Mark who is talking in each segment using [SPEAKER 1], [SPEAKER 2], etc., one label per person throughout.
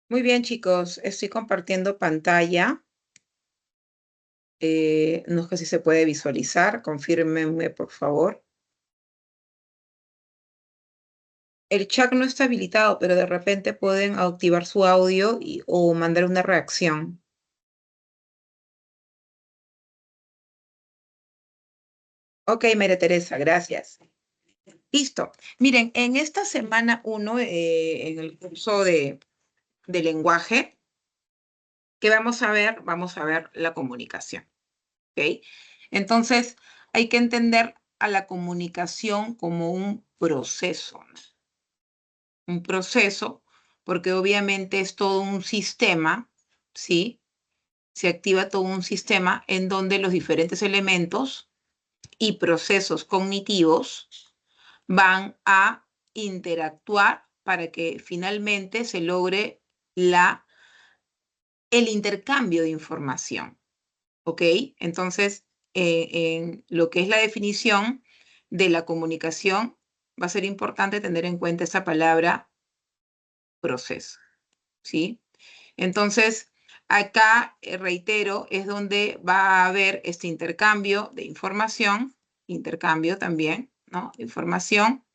[SPEAKER 1] Muy bien, chicos, estoy compartiendo pantalla. No sé si se puede visualizar, confírmenme, por favor. El chat no está habilitado, pero de repente pueden activar su audio o mandar una reacción. Ok, María Teresa, gracias. Listo. Miren, en esta semana 1, en el curso de lenguaje, ¿qué vamos a ver? Vamos a ver la comunicación. ¿Ok? Entonces, hay que entender a la comunicación como un proceso, ¿no? Un proceso, porque obviamente es todo un sistema, ¿sí? Se activa todo un sistema en donde los diferentes elementos y procesos cognitivos van a interactuar para que finalmente se logre el intercambio de información, ¿ok? Entonces, en lo que es la definición de la comunicación, va a ser importante tener en cuenta esa palabra proceso, ¿sí? Entonces, acá, reitero, es donde va a haber este intercambio de información, intercambio también, ¿no? Información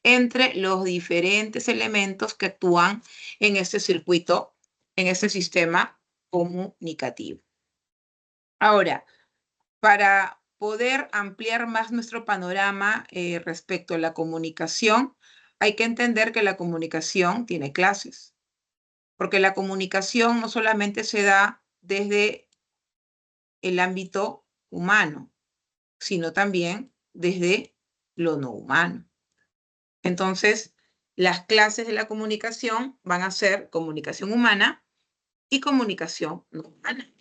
[SPEAKER 1] entre los diferentes elementos que actúan en este circuito, en este sistema comunicativo. Ahora, para poder ampliar más nuestro panorama respecto a la comunicación, hay que entender que la comunicación tiene clases, porque la comunicación no solamente se da desde el ámbito humano, sino también desde lo no humano. Entonces, las clases de la comunicación van a ser comunicación humana y comunicación no humana.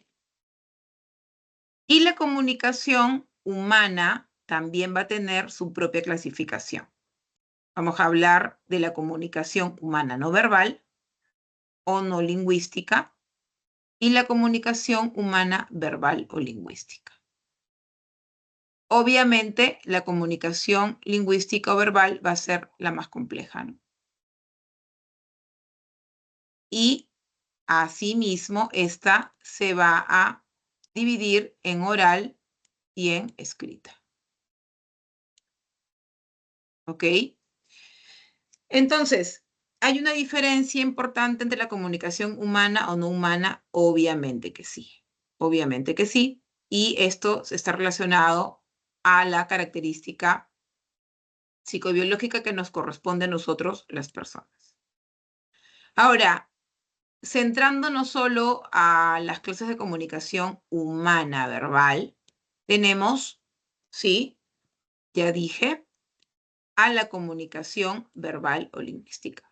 [SPEAKER 1] Y la comunicación humana también va a tener su propia clasificación. Vamos a hablar de la comunicación humana no verbal o no lingüística y la comunicación humana verbal o lingüística. Obviamente, la comunicación lingüística o verbal va a ser la más compleja, ¿no? Y asimismo, esta se va a dividir en oral y en escrita. ¿Ok? Entonces, ¿hay una diferencia importante entre la comunicación humana o no humana? Obviamente que sí. Obviamente que sí. Y esto está relacionado a la característica psicobiológica que nos corresponde a nosotros, las personas. Ahora, centrándonos solo a las clases de comunicación humana verbal, tenemos, sí, ya dije, a la comunicación verbal o lingüística.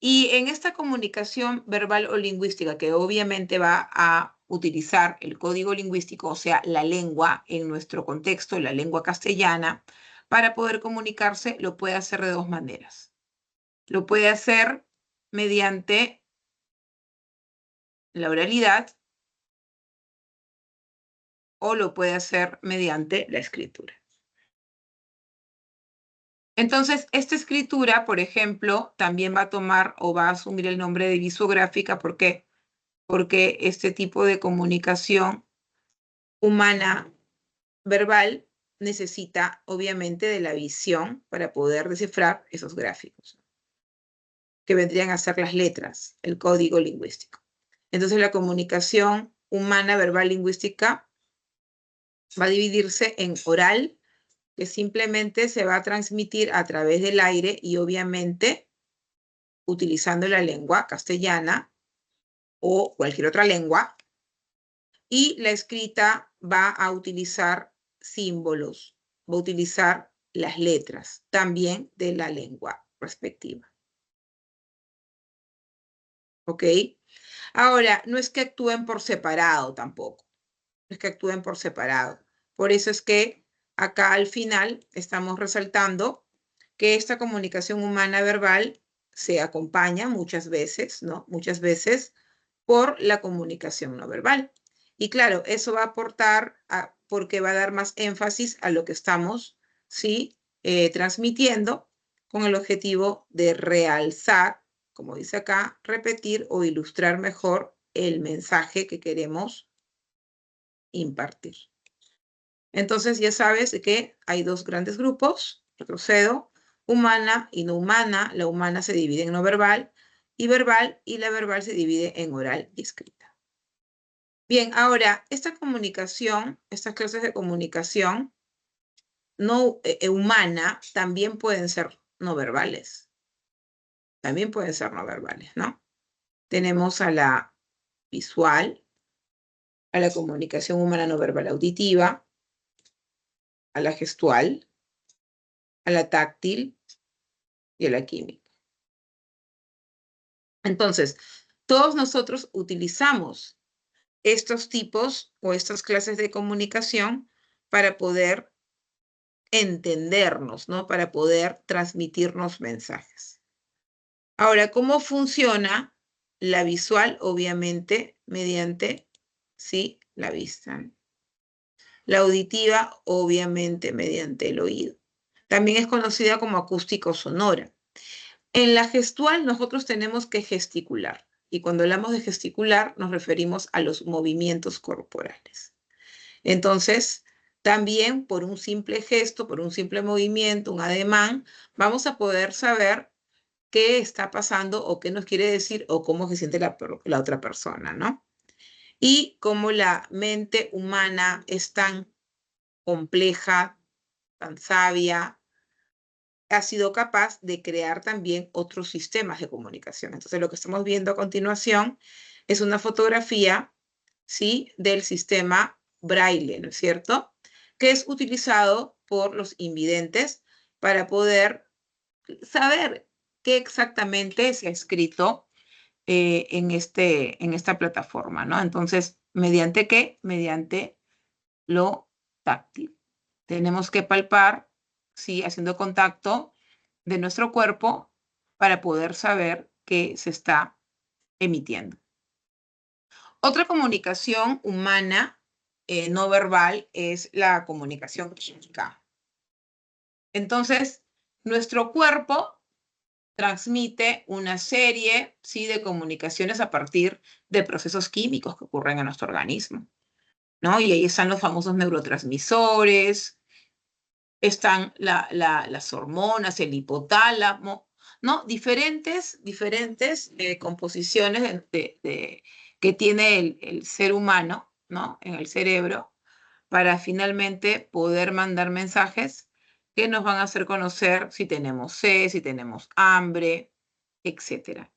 [SPEAKER 1] Y en esta comunicación verbal o lingüística, que obviamente va a utilizar el código lingüístico, o sea, la lengua en nuestro contexto, la lengua castellana, para poder comunicarse, lo puede hacer de dos maneras. Lo puede hacer mediante la oralidad o lo puede hacer mediante la escritura. Entonces, esta escritura, por ejemplo, también va a tomar o va a asumir el nombre de visográfica. ¿Por qué? Porque este tipo de comunicación humana verbal necesita, obviamente, de la visión para poder descifrar esos gráficos, que vendrían a ser las letras, el código lingüístico. Entonces, la comunicación humana verbal lingüística va a dividirse en oral, que simplemente se va a transmitir a través del aire y obviamente utilizando la lengua castellana o cualquier otra lengua, y la escrita va a utilizar símbolos, va a utilizar las letras también de la lengua respectiva. ¿Ok? Ahora, no es que actúen por separado tampoco, no es que actúen por separado. Por eso es que acá al final estamos resaltando que esta comunicación humana verbal se acompaña muchas veces, ¿no? Muchas veces por la comunicación no verbal. Y claro, eso va a aportar porque va a dar más énfasis a lo que estamos, ¿sí? Transmitiendo con el objetivo de realzar como dice acá, repetir o ilustrar mejor el mensaje que queremos impartir. Entonces ya sabes que hay dos grandes grupos, retrocedo, humana y no humana. La humana se divide en no verbal, y la verbal se divide en oral y escrita. Bien, ahora, esta comunicación, estas clases de comunicación no humana también pueden ser no verbales. También pueden ser no verbales, ¿no? Tenemos a la visual, a la comunicación humana no verbal auditiva, a la gestual, a la táctil y a la química. Entonces, todos nosotros utilizamos estos tipos o estas clases de comunicación para poder entendernos, ¿no? Para poder transmitirnos mensajes. Ahora, ¿cómo funciona la visual? Obviamente, mediante, sí, la vista. La auditiva, obviamente, mediante el oído. También es conocida como acústica o sonora. En la gestual nosotros tenemos que gesticular. Y cuando hablamos de gesticular nos referimos a los movimientos corporales. Entonces, también por un simple gesto, por un simple movimiento, un ademán, vamos a poder saber qué está pasando o qué nos quiere decir o cómo se siente la otra persona, ¿no? Y como la mente humana es tan compleja, tan sabia, ha sido capaz de crear también otros sistemas de comunicación. Entonces, lo que estamos viendo a continuación es una fotografía, ¿sí?, del sistema Braille, ¿no es cierto?, que es utilizado por los invidentes para poder saber qué exactamente se ha escrito en esta plataforma, ¿no? Entonces, ¿mediante qué? Mediante lo táctil. Tenemos que palpar, ¿sí?, haciendo contacto de nuestro cuerpo para poder saber qué se está emitiendo. Otra comunicación humana no verbal es la comunicación química. Entonces, nuestro cuerpo transmite una serie, ¿sí?, de comunicaciones a partir de procesos químicos que ocurren en nuestro organismo, ¿no? Y ahí están los famosos neurotransmisores, están las hormonas, el hipotálamo, ¿no? Diferentes composiciones que tiene el ser humano, ¿no?, en el cerebro, para finalmente poder mandar mensajes que nos van a hacer conocer si tenemos sed, si tenemos hambre, etc.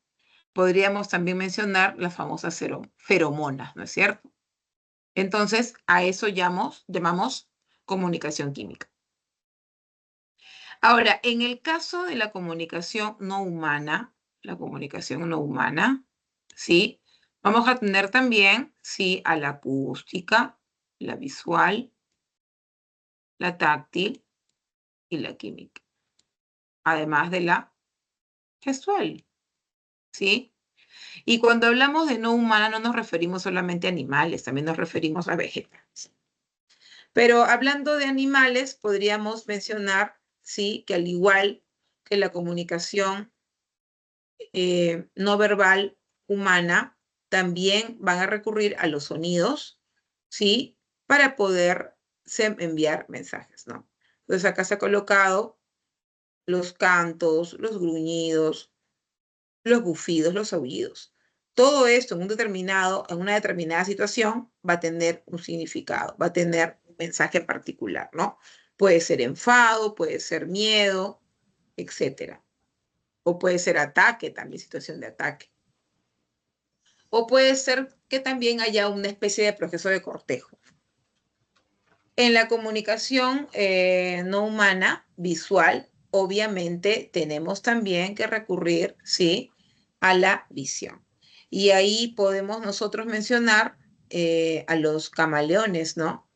[SPEAKER 1] Podríamos también mencionar las famosas feromonas, ¿no es cierto? Entonces, a eso llamamos comunicación química. Ahora, en el caso de la comunicación no humana, ¿sí?, vamos a tener también, sí, a la acústica, la visual, la táctil y la química, además de la gestual, ¿sí? Y cuando hablamos de no humana no nos referimos solamente a animales, también nos referimos a vegetales. Pero hablando de animales, podríamos mencionar, sí, que al igual que la comunicación no verbal humana, también van a recurrir a los sonidos, ¿sí?, para poder enviar mensajes, ¿no? Entonces acá se ha colocado los cantos, los gruñidos, los bufidos, los aullidos. Todo esto en una determinada situación va a tener un significado, va a tener un mensaje particular, ¿no? Puede ser enfado, puede ser miedo, etc. O puede ser ataque, también situación de ataque. O puede ser que también haya una especie de proceso de cortejo. En la comunicación no humana, visual, obviamente tenemos también que recurrir, ¿sí?, a la visión. Y ahí podemos nosotros mencionar a los camaleones, ¿no?,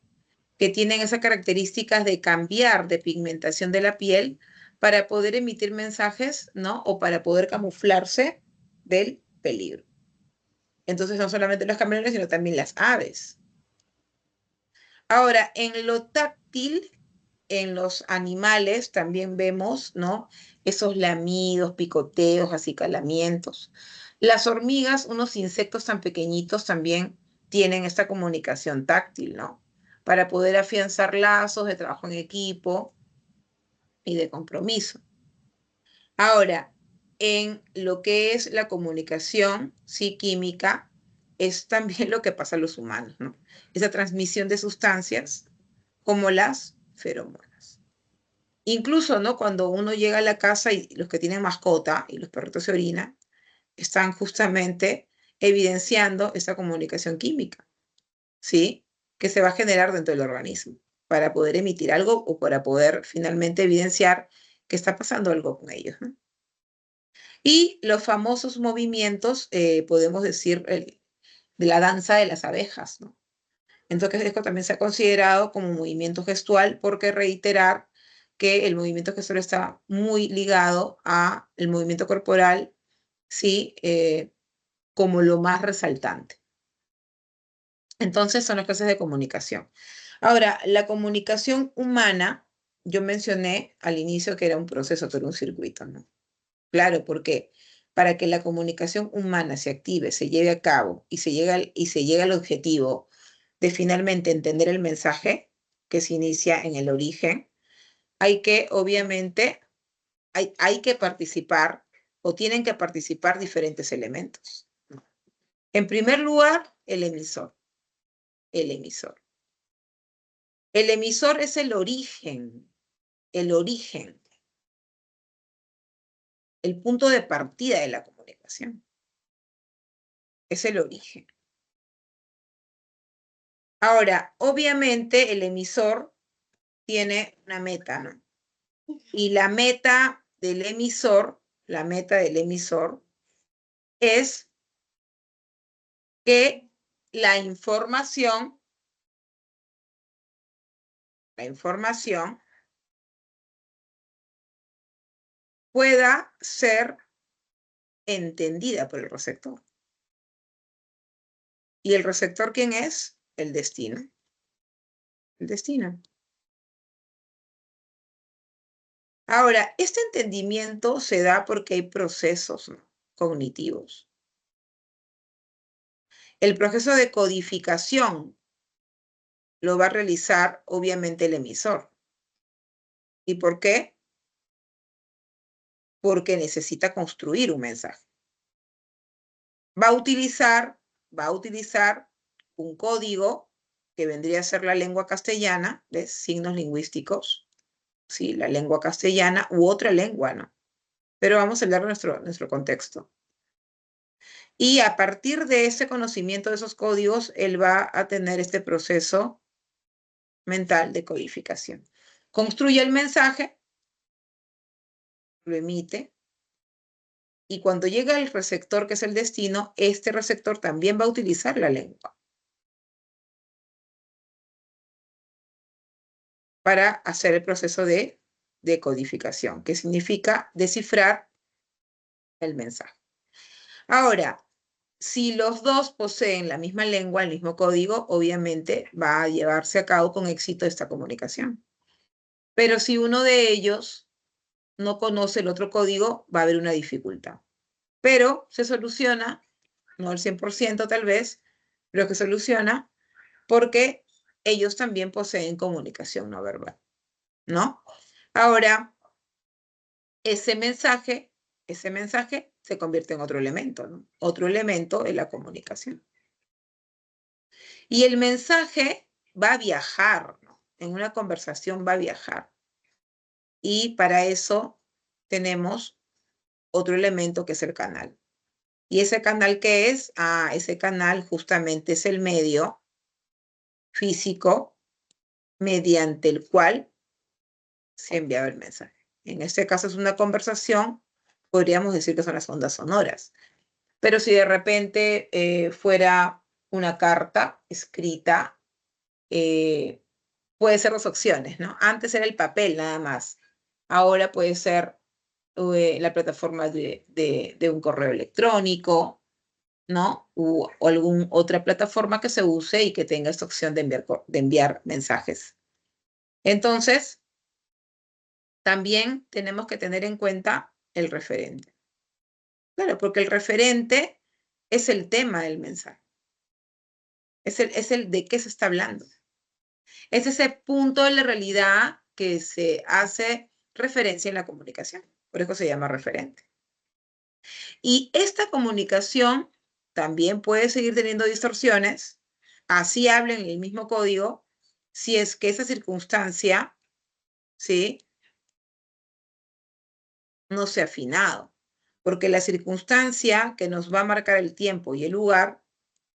[SPEAKER 1] que tienen esas características de cambiar de pigmentación de la piel para poder emitir mensajes, ¿no?, o para poder camuflarse del peligro. Entonces, no solamente los camaleones, sino también las aves. Ahora, en lo táctil, en los animales también vemos, ¿no? Esos lamidos, picoteos, acicalamientos. Las hormigas, unos insectos tan pequeñitos, también tienen esta comunicación táctil, ¿no? Para poder afianzar lazos de trabajo en equipo y de compromiso. Ahora, en lo que es la comunicación, sí, química, es también lo que pasa a los humanos, ¿no? Esa transmisión de sustancias como las feromonas. Incluso, ¿no? Cuando uno llega a la casa y los que tienen mascota y los perritos se orinan, están justamente evidenciando esa comunicación química, ¿sí? Que se va a generar dentro del organismo para poder emitir algo o para poder finalmente evidenciar que está pasando algo con ellos, ¿no? Y los famosos movimientos, podemos decir, de la danza de las abejas, ¿no? Entonces, esto también se ha considerado como movimiento gestual porque reiterar que el movimiento gestual está muy ligado al movimiento corporal, sí, como lo más resaltante. Entonces, son las clases de comunicación. Ahora, la comunicación humana, yo mencioné al inicio que era un proceso, que era un circuito, ¿no? Claro, porque para que la comunicación humana se active, se lleve a cabo y se llegue al objetivo de finalmente entender el mensaje que se inicia en el origen, hay que, obviamente, hay que participar o tienen que participar diferentes elementos, ¿no? En primer lugar, el emisor. El emisor. El emisor es el origen, el punto de partida de la comunicación. Es el origen. Ahora, obviamente, el emisor tiene una meta, ¿no? Y la meta del emisor es que la información pueda ser entendida por el receptor. ¿Y el receptor quién es? El destino. El destino. Ahora, este entendimiento se da porque hay procesos, ¿no?, cognitivos. El proceso de codificación lo va a realizar, obviamente, el emisor. ¿Y por qué? Porque necesita construir un mensaje. Va a utilizar un código que vendría a ser la lengua castellana, de signos lingüísticos, ¿sí? La lengua castellana u otra lengua, ¿no? Pero vamos a hablar de nuestro contexto. Y a partir de ese conocimiento de esos códigos, él va a tener este proceso mental de codificación. Construye el mensaje, lo emite, y cuando llega el receptor, que es el destino, este receptor también va a utilizar la lengua para hacer el proceso de decodificación, que significa descifrar el mensaje. Ahora, si los dos poseen la misma lengua, el mismo código, obviamente va a llevarse a cabo con éxito esta comunicación. Pero si uno de ellos no conoce el otro código, va a haber una dificultad. Pero se soluciona, no al 100% tal vez, pero que soluciona porque ellos también poseen comunicación no verbal, ¿no? Ahora, ese mensaje se convierte en otro elemento, ¿no? Otro elemento en la comunicación. Y el mensaje va a viajar, ¿no? En una conversación va a viajar. Y para eso tenemos otro elemento que es el canal. ¿Y ese canal qué es? Ese canal justamente es el medio físico mediante el cual se enviaba el mensaje. En este caso es una conversación, podríamos decir que son las ondas sonoras. Pero si de repente fuera una carta escrita, puede ser dos opciones, ¿no? Antes era el papel nada más. Ahora puede ser la plataforma de un correo electrónico, ¿no? O alguna otra plataforma que se use y que tenga esta opción de enviar mensajes. Entonces, también tenemos que tener en cuenta el referente. Claro, porque el referente es el tema del mensaje. Es el de qué se está hablando. Es ese punto de la realidad que se hace referencia en la comunicación. Por eso se llama referente. Y esta comunicación también puede seguir teniendo distorsiones, así hablen el mismo código, si es que esa circunstancia, ¿sí?, no se ha afinado. Porque la circunstancia que nos va a marcar el tiempo y el lugar,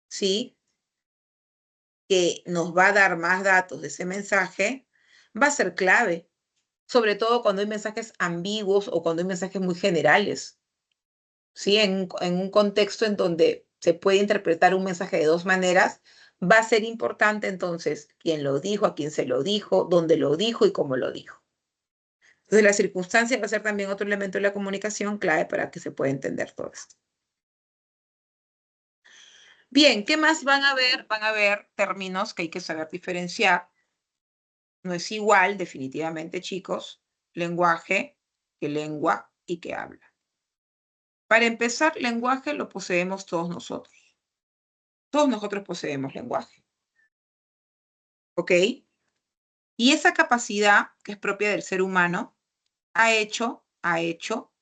[SPEAKER 1] ¿sí?, que nos va a dar más datos de ese mensaje, va a ser clave, sobre todo cuando hay mensajes ambiguos o cuando hay mensajes muy generales, ¿sí? En un contexto en donde se puede interpretar un mensaje de dos maneras, va a ser importante entonces quién lo dijo, a quién se lo dijo, dónde lo dijo y cómo lo dijo. Entonces la circunstancia va a ser también otro elemento de la comunicación clave para que se pueda entender todo esto. Bien, ¿qué más van a ver? Van a ver términos que hay que saber diferenciar. No es igual, definitivamente, chicos, lenguaje que lengua y que habla. Para empezar, lenguaje lo poseemos todos nosotros. Todos nosotros poseemos lenguaje. ¿Ok? Y esa capacidad, que es propia del ser humano, ha hecho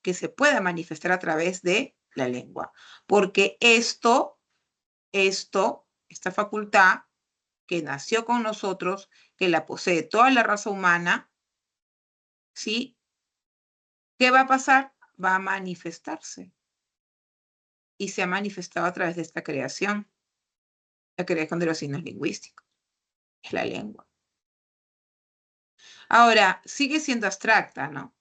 [SPEAKER 1] que se pueda manifestar a través de la lengua. Porque esta facultad que nació con nosotros, que la posee toda la raza humana, ¿sí? ¿Qué va a pasar? Va a manifestarse. Y se ha manifestado a través de esta creación, la creación de los signos lingüísticos, es la lengua. Ahora, sigue siendo abstracta, ¿no?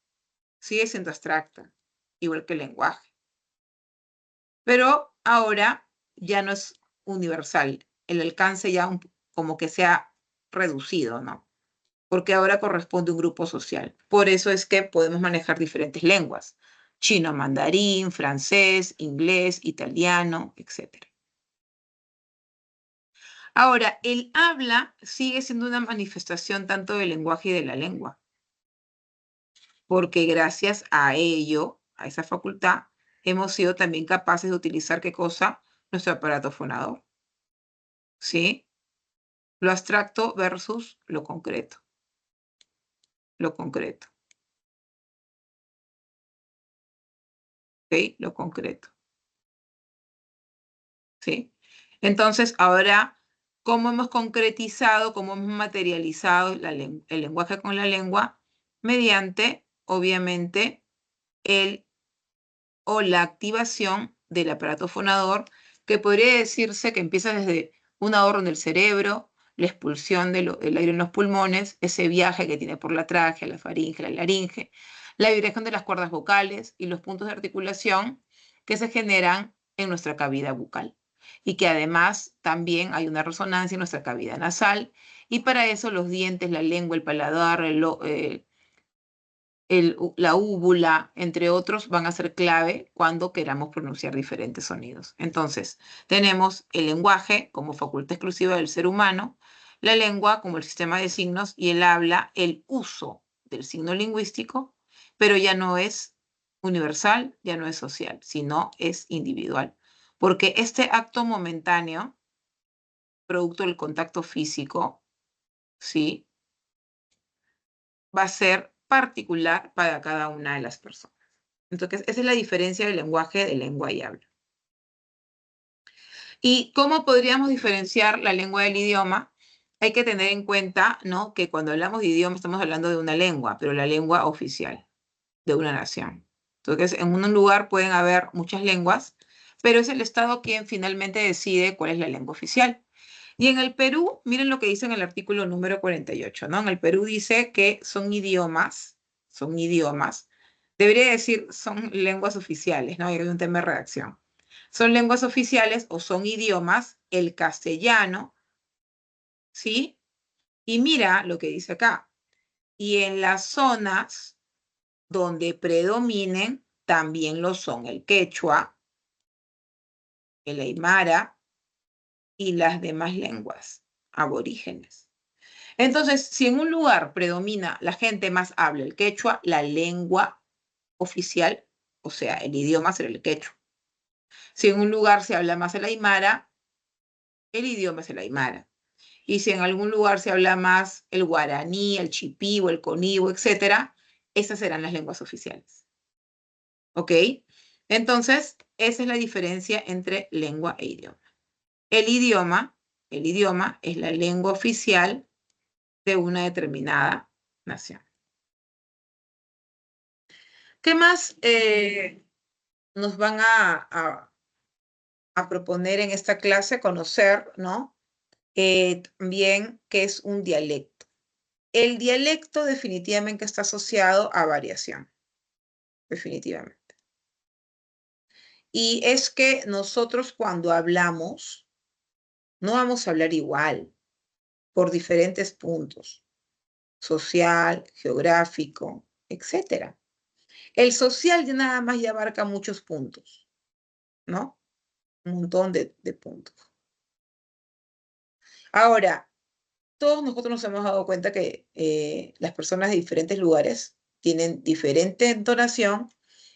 [SPEAKER 1] Sigue siendo abstracta, igual que el lenguaje. Pero ahora ya no es universal, el alcance ya como que se ha reducido, ¿no? Porque ahora corresponde a un grupo social. Por eso es que podemos manejar diferentes lenguas: chino, mandarín, francés, inglés, italiano, etc. Ahora, el habla sigue siendo una manifestación tanto del lenguaje y de la lengua, porque gracias a ello, a esa facultad, hemos sido también capaces de utilizar, ¿qué cosa? Nuestro aparato fonador, ¿sí? Lo abstracto versus lo concreto. Lo concreto. ¿Ok? Lo concreto. ¿Sí? Entonces, ahora, ¿cómo hemos concretizado, cómo hemos materializado el lenguaje con la lengua? Mediante, obviamente, la activación del aparato fonador, que podría decirse que empieza desde un ahorro en el cerebro, la expulsión del aire en los pulmones, ese viaje que tiene por la tráquea, la faringe, la laringe, la vibración de las cuerdas vocales y los puntos de articulación que se generan en nuestra cavidad bucal. Y que además también hay una resonancia en nuestra cavidad nasal, y para eso los dientes, la lengua, el paladar, la úvula, entre otros, van a ser clave cuando queramos pronunciar diferentes sonidos. Entonces, tenemos el lenguaje como facultad exclusiva del ser humano, la lengua como el sistema de signos y el habla, el uso del signo lingüístico, pero ya no es universal, ya no es social, sino es individual. Porque este acto momentáneo, producto del contacto físico, ¿sí?, va a ser particular para cada una de las personas. Entonces, esa es la diferencia del lenguaje de lengua y habla. ¿Y cómo podríamos diferenciar la lengua del idioma? Hay que tener en cuenta, ¿no?, que cuando hablamos de idioma estamos hablando de una lengua, pero la lengua oficial de una nación. Entonces, en un lugar pueden haber muchas lenguas, pero es el Estado quien finalmente decide cuál es la lengua oficial. Y en el Perú, miren lo que dice en el artículo número 48, ¿no? En el Perú dice que son idiomas, debería decir son lenguas oficiales, ¿no? Hay un tema de redacción. Son lenguas oficiales o son idiomas el castellano, ¿sí? Y mira lo que dice acá. Y en las zonas donde predominen, también lo son el quechua, el aymara y las demás lenguas aborígenes. Entonces, si en un lugar predomina, la gente más habla el quechua, la lengua oficial, o sea, el idioma será el quechua. Si en un lugar se habla más el aymara, el idioma es el aymara. Y si en algún lugar se habla más el guaraní, el chipí o el conibo, etcétera, esas serán las lenguas oficiales. ¿Ok? Entonces, esa es la diferencia entre lengua e idioma. El idioma es la lengua oficial de una determinada nación. ¿Qué más nos van a proponer en esta clase? Conocer, ¿no? También qué es un dialecto. El dialecto definitivamente está asociado a variación, definitivamente. Y es que nosotros cuando hablamos, no vamos a hablar igual por diferentes puntos, social, geográfico, etc. El social ya nada más ya abarca muchos puntos, ¿no? Un montón de puntos. Ahora, todos nosotros nos hemos dado cuenta que las personas de diferentes lugares tienen diferente entonación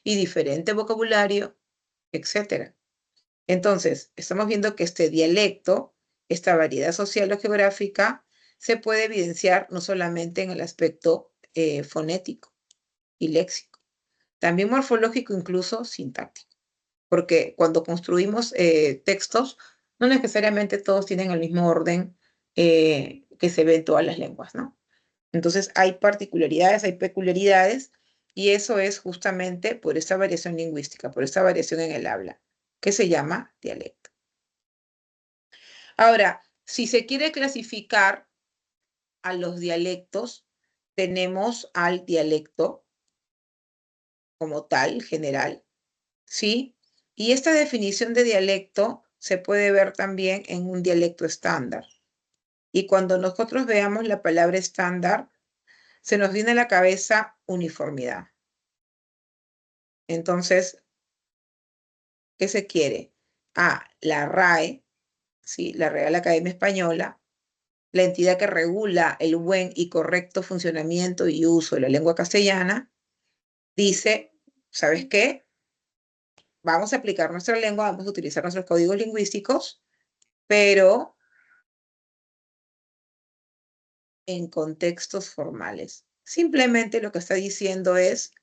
[SPEAKER 1] y diferente vocabulario, etc. Entonces, estamos viendo que este dialecto, esta variedad social o geográfica, se puede evidenciar no solamente en el aspecto fonético y léxico, también morfológico, incluso sintáctico. Porque cuando construimos textos, no necesariamente todos tienen el mismo orden que se ve en todas las lenguas, ¿no? Entonces hay particularidades, hay peculiaridades, y eso es justamente por esta variación lingüística, por esta variación en el habla, que se llama dialecto. Ahora, si se quiere clasificar a los dialectos, tenemos al dialecto como tal, general, ¿sí? Y esta definición de dialecto se puede ver también en un dialecto estándar. Y cuando nosotros veamos la palabra estándar, se nos viene a la cabeza uniformidad. Entonces, ¿qué se quiere? La RAE, ¿sí? La Real Academia Española, la entidad que regula el buen y correcto funcionamiento y uso de la lengua castellana, dice, ¿sabes qué? Vamos a aplicar nuestra lengua, vamos a utilizar nuestros códigos lingüísticos, pero en contextos formales. Simplemente lo que está diciendo es,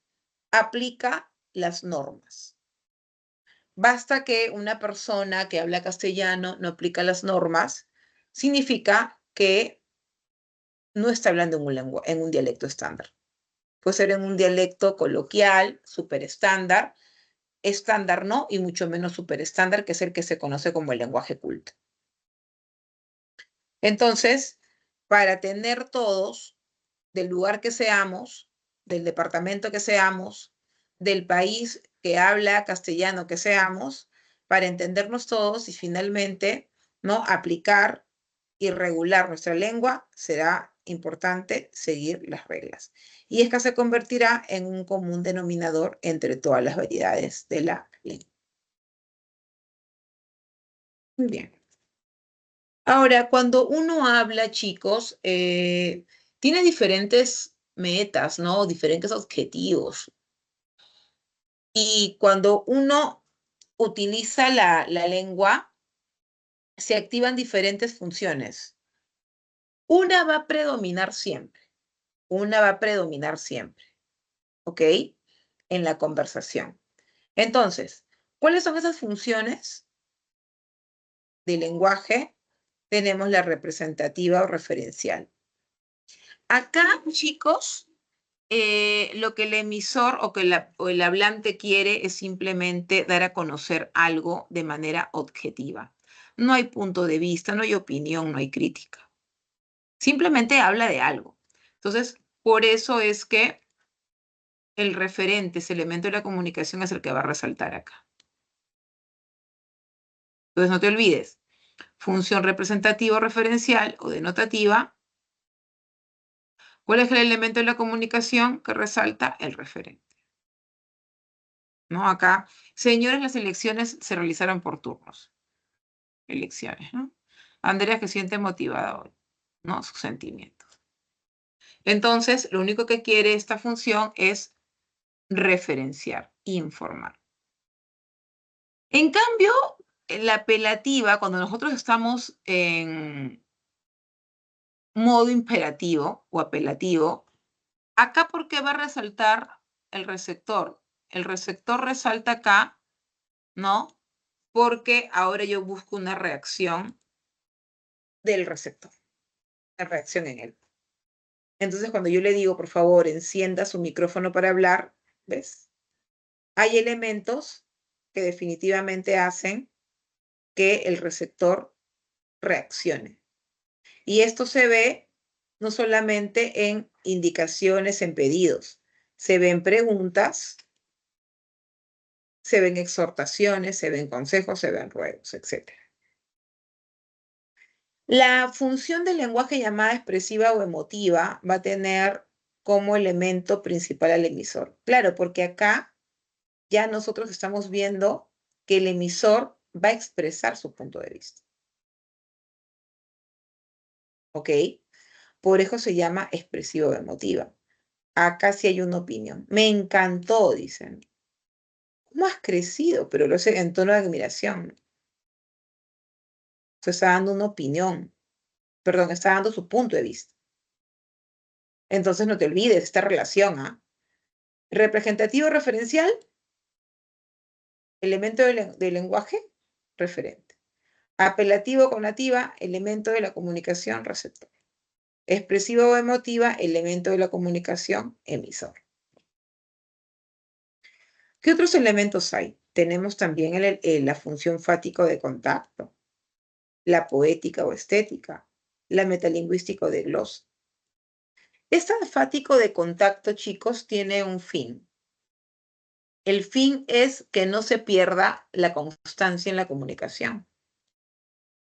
[SPEAKER 1] aplica las normas. Basta que una persona que habla castellano no aplica las normas, significa que no está hablando en un dialecto estándar. Puede ser en un dialecto coloquial, súper estándar no, y mucho menos súper estándar, que es el que se conoce como el lenguaje culto. Entonces, para tener todos, del lugar que seamos, del departamento que seamos, del país que habla castellano que seamos, para entendernos todos y finalmente, ¿no?, aplicar y regular nuestra lengua, será importante seguir las reglas. Y esta se convertirá en un común denominador entre todas las variedades de la lengua. Muy bien. Ahora, cuando uno habla, chicos, tiene diferentes metas, ¿no? Diferentes objetivos. Y cuando uno utiliza la lengua, se activan diferentes funciones. Una va a predominar siempre. Una va a predominar siempre. ¿Ok? En la conversación. Entonces, ¿cuáles son esas funciones del lenguaje? Tenemos la representativa o referencial. Acá, chicos, lo que el emisor o el hablante quiere es simplemente dar a conocer algo de manera objetiva. No hay punto de vista, no hay opinión, no hay crítica. Simplemente habla de algo. Entonces, por eso es que el referente, ese elemento de la comunicación, es el que va a resaltar acá. Entonces, no te olvides, función representativa o referencial o denotativa. ¿Cuál es el elemento de la comunicación que resalta? El referente. ¿No? Acá, señores, las elecciones se realizaron por turnos. Elecciones, ¿no? Andrea, que siente motivada hoy, ¿no? Sus sentimientos. Entonces, lo único que quiere esta función es referenciar, informar. En cambio, la apelativa, cuando nosotros estamos en modo imperativo o apelativo, acá, ¿por qué va a resaltar el receptor? El receptor resalta acá, ¿no? Porque ahora yo busco una reacción del receptor, una reacción en él. Entonces, cuando yo le digo, por favor, encienda su micrófono para hablar, ¿ves? Hay elementos que definitivamente hacen que el receptor reaccione. Y esto se ve no solamente en indicaciones, en pedidos, se ven preguntas, se ven exhortaciones, se ven consejos, se ven ruegos, etc. La función del lenguaje llamada expresiva o emotiva va a tener como elemento principal al emisor. Claro, porque acá ya nosotros estamos viendo que el emisor va a expresar su punto de vista. ¿Ok? Por eso se llama expresiva o emotiva. Acá sí hay una opinión. Me encantó, dicen. ¿Cómo has crecido? Pero lo hace en tono de admiración. Se está dando una opinión. Perdón, está dando su punto de vista. Entonces no te olvides esta relación, ¿ah? Representativo referencial, elemento del lenguaje, referente. Apelativo conativa, elemento de la comunicación, receptor. Expresiva o emotiva, elemento de la comunicación, emisor. ¿Qué otros elementos hay? Tenemos también la función fático de contacto, la poética o estética, la metalingüística o de glosa. Este fático de contacto, chicos, tiene un fin. El fin es que no se pierda la constancia en la comunicación.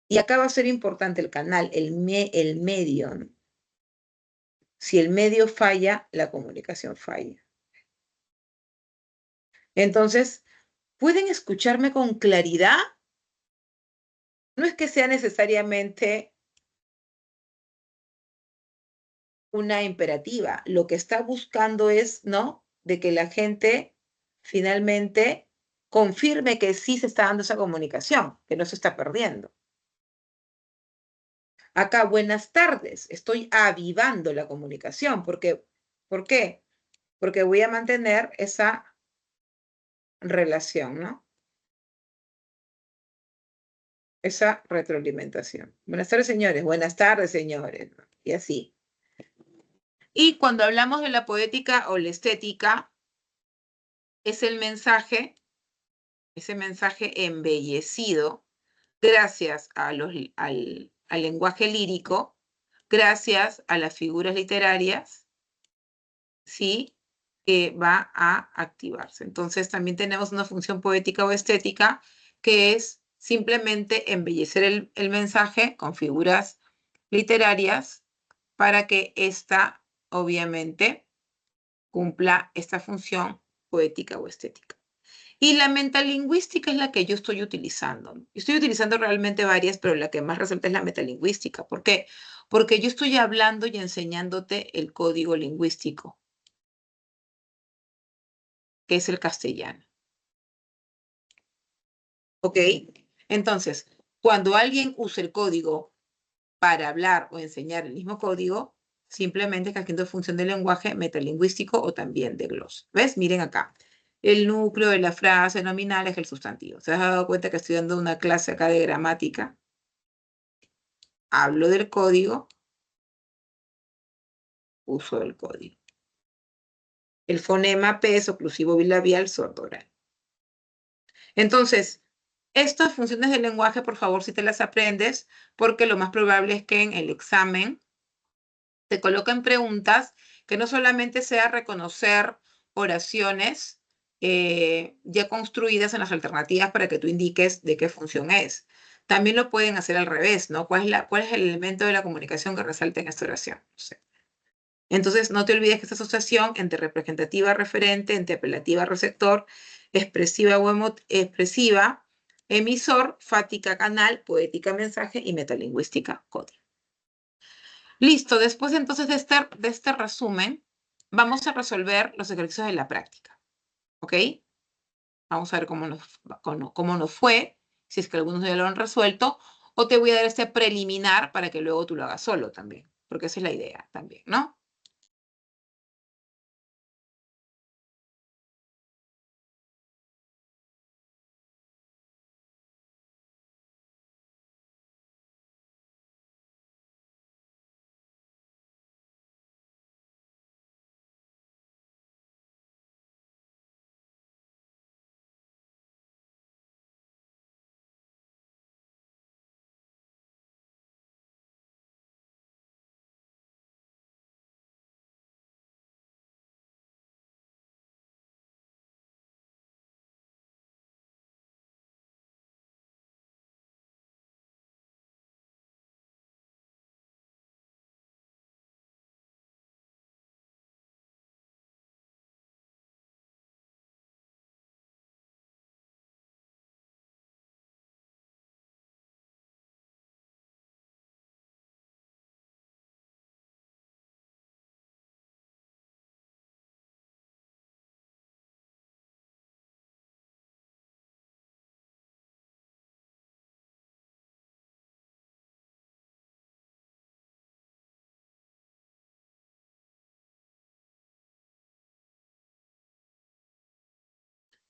[SPEAKER 1] Y acá va a ser importante el canal, el medio, ¿no? Si el medio falla, la comunicación falla. Entonces, ¿pueden escucharme con claridad? No es que sea necesariamente una imperativa. Lo que está buscando es, ¿no? De que la gente finalmente confirme que sí se está dando esa comunicación, que no se está perdiendo. Acá, buenas tardes. Estoy avivando la comunicación. ¿Por qué? Porque voy a mantener esa relación, ¿no? Esa retroalimentación. Buenas tardes, señores. Buenas tardes, señores. Y así. Y cuando hablamos de la poética o la estética, es el mensaje, ese mensaje embellecido, gracias al lenguaje lírico, gracias a las figuras literarias, ¿sí? Que va a activarse. Entonces, también tenemos una función poética o estética que es simplemente embellecer el mensaje con figuras literarias para que ésta, obviamente, cumpla esta función poética o estética. Y la metalingüística es la que yo estoy utilizando. Estoy utilizando realmente varias, pero la que más resalta es la metalingüística. ¿Por qué? Porque yo estoy hablando y enseñándote el código lingüístico, que es el castellano. ¿Ok? Entonces, cuando alguien usa el código para hablar o enseñar el mismo código, simplemente está haciendo función del lenguaje metalingüístico o también de glosa. ¿Ves? Miren acá. El núcleo de la frase nominal es el sustantivo. ¿Se has dado cuenta que estoy dando una clase acá de gramática? Hablo del código, uso del código. El fonema P es oclusivo bilabial sordo-oral. Entonces, estas funciones del lenguaje, por favor, si te las aprendes, porque lo más probable es que en el examen te coloquen preguntas que no solamente sea reconocer oraciones ya construidas en las alternativas para que tú indiques de qué función es. También lo pueden hacer al revés, ¿no? ¿Cuál es el elemento de la comunicación que resalta en esta oración? No sé. Entonces, no te olvides que esta asociación entre representativa referente, entre apelativa receptor, expresiva o expresiva, emisor, fática canal, poética mensaje y metalingüística código. Listo, después entonces de este resumen, vamos a resolver los ejercicios de la práctica, ¿ok? Vamos a ver cómo nos fue, si es que algunos ya lo han resuelto, o te voy a dar este preliminar para que luego tú lo hagas solo también, porque esa es la idea también, ¿no?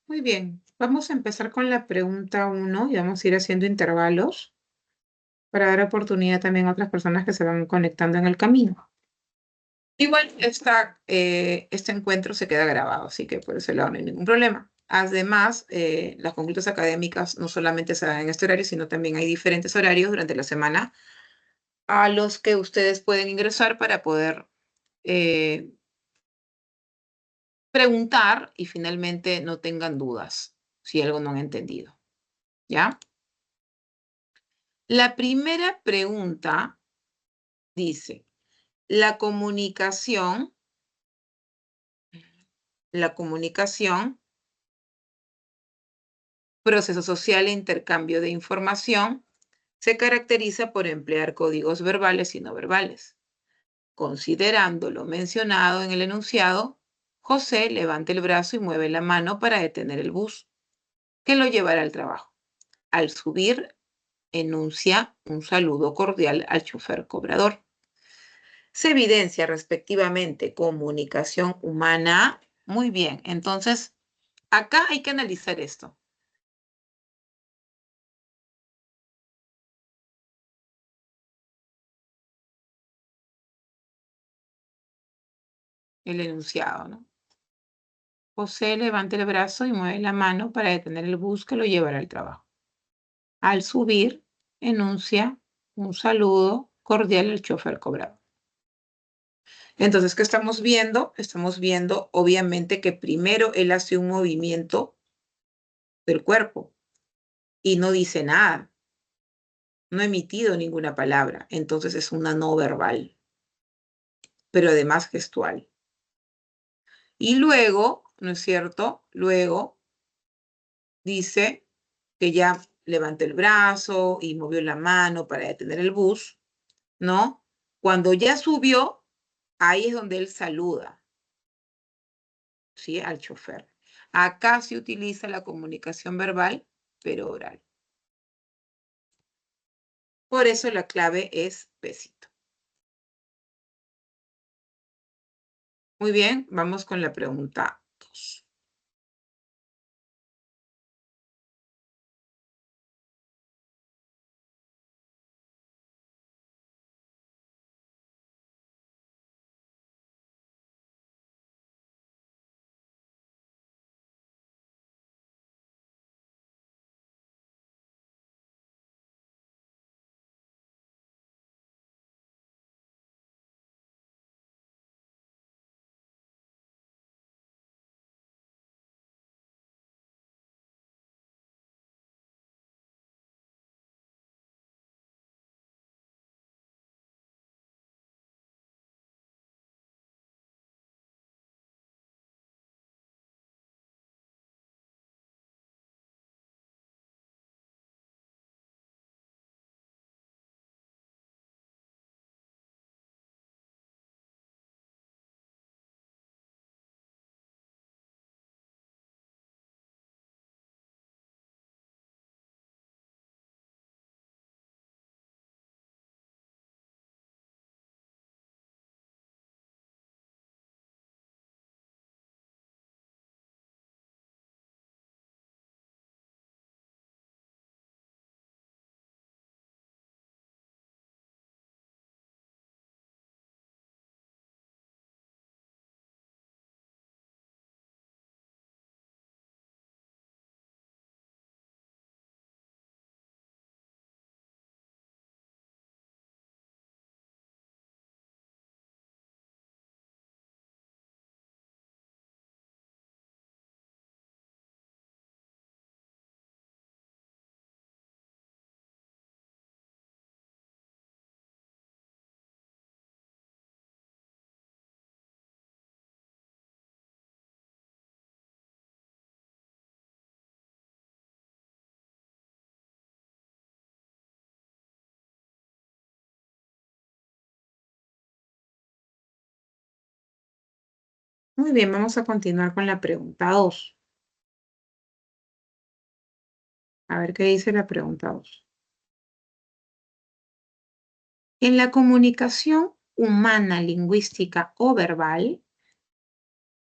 [SPEAKER 1] Muy bien, vamos a empezar con la pregunta 1 y vamos a ir haciendo intervalos para dar oportunidad también a otras personas que se van conectando en el camino. Igual este encuentro se queda grabado, así que por ese lado no hay ningún problema. Además, las consultas académicas no solamente se dan en este horario, sino también hay diferentes horarios durante la semana a los que ustedes pueden ingresar para poder eh, preguntar y finalmente no tengan dudas si algo no han entendido. ¿Ya? La primera pregunta dice, la comunicación, proceso social e intercambio de información, se caracteriza por emplear códigos verbales y no verbales. Considerando lo mencionado en el enunciado, José levanta el brazo y mueve la mano para detener el bus, que lo llevará al trabajo. Al subir, enuncia un saludo cordial al chofer cobrador. Se evidencia respectivamente comunicación humana. Muy bien, entonces acá hay que analizar esto, el enunciado, ¿no? José levanta el brazo y mueve la mano para detener el bus que lo llevará al trabajo. Al subir, enuncia un saludo cordial al chofer cobrador. Entonces, ¿qué estamos viendo? Estamos viendo, obviamente, que primero él hace un movimiento del cuerpo y no dice nada, no ha emitido ninguna palabra. Entonces es una no verbal, pero además gestual. Y luego, ¿no es cierto? Luego dice que ya levantó el brazo y movió la mano para detener el bus, ¿no? Cuando ya subió, ahí es donde él saluda, ¿sí? Al chofer. Acá se utiliza la comunicación verbal, pero oral. Por eso la clave es besito. Muy bien, vamos con la pregunta 2. Muy bien, vamos a continuar con la pregunta 2. A ver qué dice la pregunta 2. En la comunicación humana, lingüística o verbal,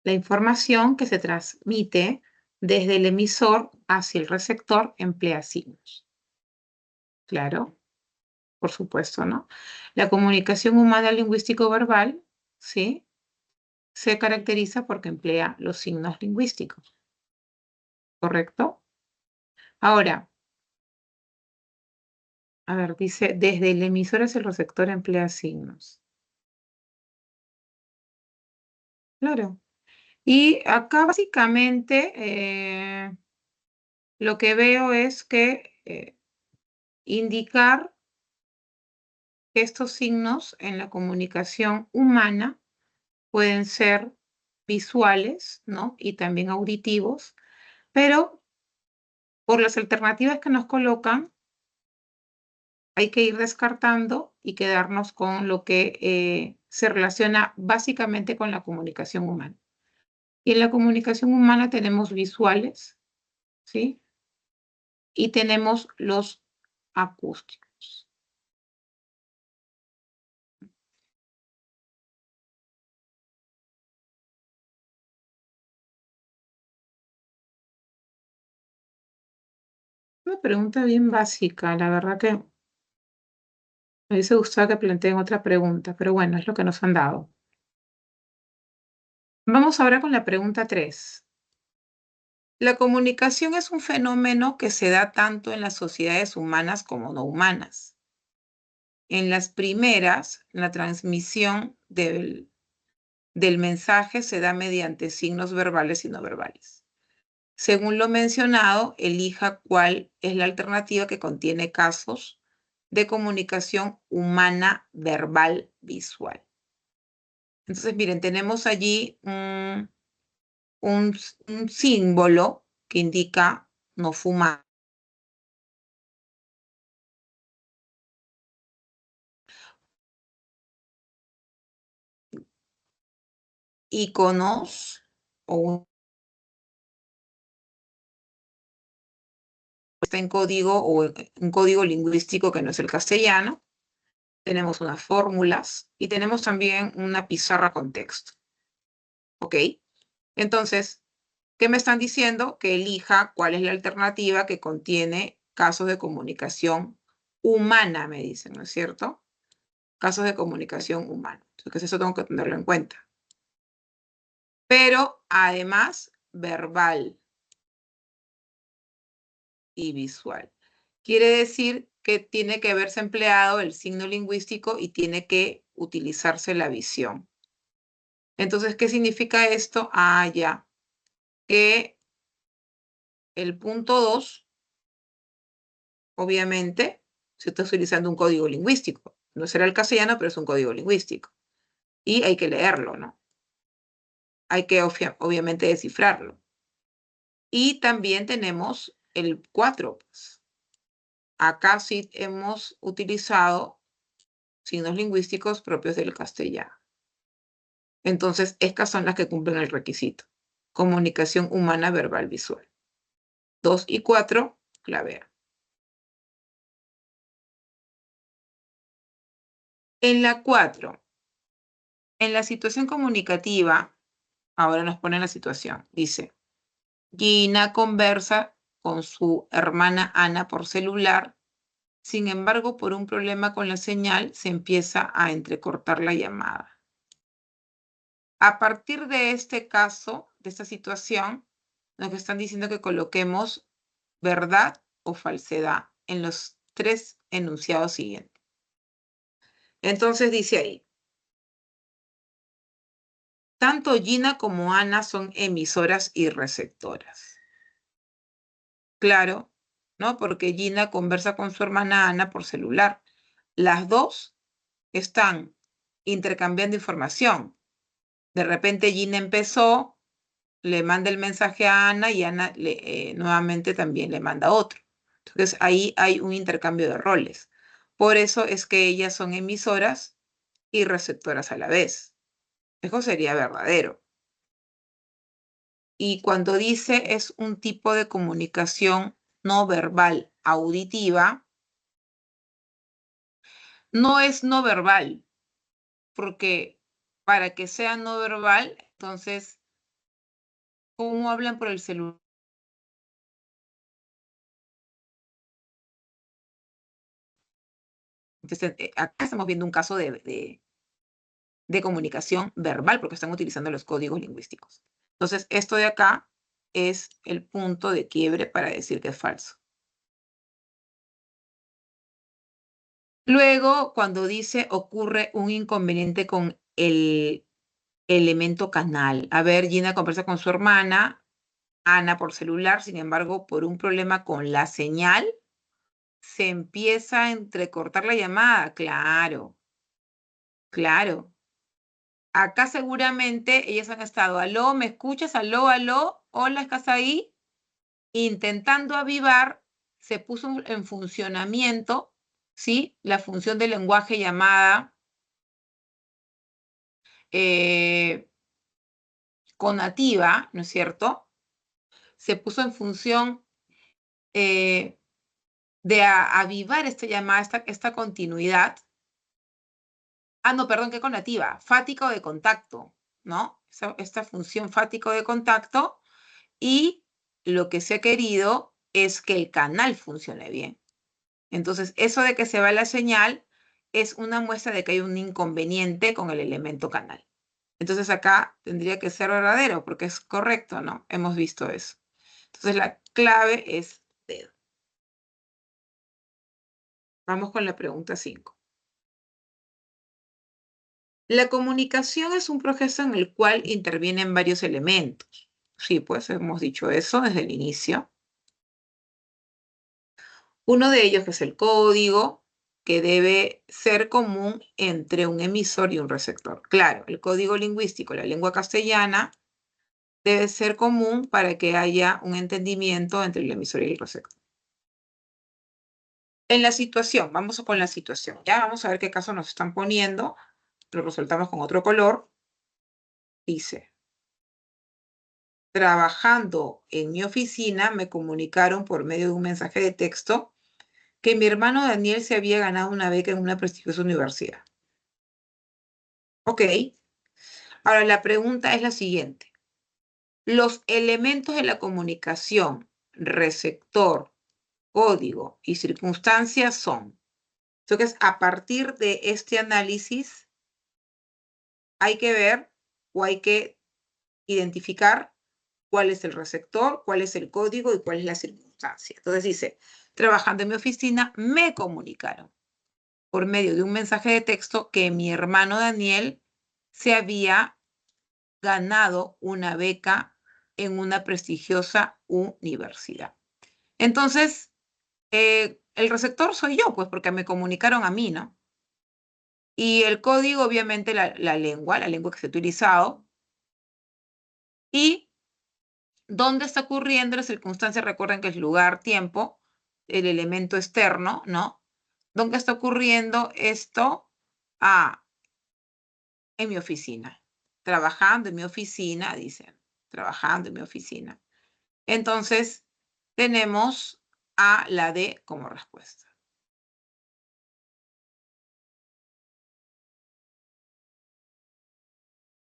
[SPEAKER 1] la información que se transmite desde el emisor hacia el receptor emplea signos. Claro, por supuesto, ¿no? La comunicación humana, lingüística o verbal, ¿sí? Se caracteriza porque emplea los signos lingüísticos, ¿correcto? Ahora, a ver, dice, desde el emisor hacia el receptor emplea signos. Claro. Y acá básicamente lo que veo es que indicar que estos signos en la comunicación humana pueden ser visuales, ¿no? Y también auditivos, pero por las alternativas que nos colocan, hay que ir descartando y quedarnos con lo que se relaciona básicamente con la comunicación humana. Y en la comunicación humana tenemos visuales, ¿sí? Y tenemos los acústicos. Una pregunta bien básica, la verdad que me hubiese gustado que planteen otra pregunta, pero bueno, es lo que nos han dado. Vamos ahora con la pregunta 3. La comunicación es un fenómeno que se da tanto en las sociedades humanas como no humanas. En las primeras, la transmisión del mensaje se da mediante signos verbales y no verbales. Según lo mencionado, elija cuál es la alternativa que contiene casos de comunicación humana verbal visual. Entonces, miren, tenemos allí un símbolo que indica no fumar. Iconos o está en código o un código lingüístico que no es el castellano. Tenemos unas fórmulas y tenemos también una pizarra con texto. ¿Ok? Entonces, ¿qué me están diciendo? Que elija cuál es la alternativa que contiene casos de comunicación humana, me dicen, ¿no es cierto? Casos de comunicación humana. Entonces, eso tengo que tenerlo en cuenta. Pero además, verbal y visual. Quiere decir que tiene que haberse empleado el signo lingüístico y tiene que utilizarse la visión. Entonces, ¿qué significa esto? Ah, ya, que el punto 2, obviamente, se está utilizando un código lingüístico. No será el castellano, pero es un código lingüístico. Y hay que leerlo, ¿no? Hay que obviamente descifrarlo. Y también tenemos el 4. Pues. Acá sí hemos utilizado signos lingüísticos propios del castellano. Entonces, estas son las que cumplen el requisito. Comunicación humana verbal visual. 2 y 4, clave A. En la 4, en la situación comunicativa, ahora nos pone la situación, dice, Gina conversa con su hermana Ana por celular, sin embargo, por un problema con la señal, se empieza a entrecortar la llamada. A partir de este caso, de esta situación, nos están diciendo que coloquemos verdad o falsedad en los 3 enunciados siguientes. Entonces dice ahí, tanto Gina como Ana son emisoras y receptoras. Claro, ¿no? Porque Gina conversa con su hermana Ana por celular. Las dos están intercambiando información. De repente Gina empezó, le manda el mensaje a Ana y Ana nuevamente también le manda otro. Entonces ahí hay un intercambio de roles. Por eso es que ellas son emisoras y receptoras a la vez. Eso sería verdadero. Y cuando dice es un tipo de comunicación no verbal auditiva, no es no verbal, porque para que sea no verbal, entonces, ¿cómo hablan por el celular? Entonces, acá estamos viendo un caso de comunicación verbal, porque están utilizando los códigos lingüísticos. Entonces, esto de acá es el punto de quiebre para decir que es falso. Luego, cuando dice ocurre un inconveniente con el elemento canal. A ver, Gina conversa con su hermana, Ana por celular, sin embargo, por un problema con la señal, se empieza a entrecortar la llamada. Claro, claro. Acá seguramente ellas han estado, aló, ¿me escuchas? Aló, aló, hola, ¿estás ahí? Intentando avivar, se puso en funcionamiento, ¿sí? La función de lenguaje llamada conativa, ¿no es cierto? Se puso en función de avivar esta llamada, esta continuidad. Ah, no, perdón, ¿qué conativa? Fática o de contacto, ¿no? Esta función fática o de contacto, y lo que se ha querido es que el canal funcione bien. Entonces, eso de que se va la señal es una muestra de que hay un inconveniente con el elemento canal. Entonces acá tendría que ser verdadero porque es correcto, ¿no? Hemos visto eso. Entonces la clave es dedo. Vamos con la pregunta 5. La comunicación es un proceso en el cual intervienen varios elementos. Sí, pues hemos dicho eso desde el inicio. Uno de ellos es el código, que debe ser común entre un emisor y un receptor. Claro, el código lingüístico, la lengua castellana, debe ser común para que haya un entendimiento entre el emisor y el receptor. En la situación, vamos con la situación. Ya vamos a ver qué caso nos están poniendo. Lo resaltamos con otro color. Dice, trabajando en mi oficina, me comunicaron por medio de un mensaje de texto que mi hermano Daniel se había ganado una beca en una prestigiosa universidad. Ok. Ahora la pregunta es la siguiente. Los elementos de la comunicación, receptor, código y circunstancias son. Entonces, a partir de este análisis, hay que ver o hay que identificar cuál es el receptor, cuál es el código y cuál es la circunstancia. Entonces dice, trabajando en mi oficina, me comunicaron por medio de un mensaje de texto que mi hermano Daniel se había ganado una beca en una prestigiosa universidad. Entonces, el receptor soy yo, pues porque me comunicaron a mí, ¿no? Y el código, obviamente, la lengua que se ha utilizado. Y dónde está ocurriendo la circunstancia, recuerden que es lugar, tiempo, el elemento externo, ¿no? ¿Dónde está ocurriendo esto? Ah, en mi oficina. Trabajando en mi oficina, dicen. Trabajando en mi oficina. Entonces, tenemos a la D como respuesta.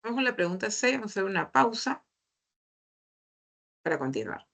[SPEAKER 1] Vamos con la pregunta 6, vamos a hacer una pausa para continuar.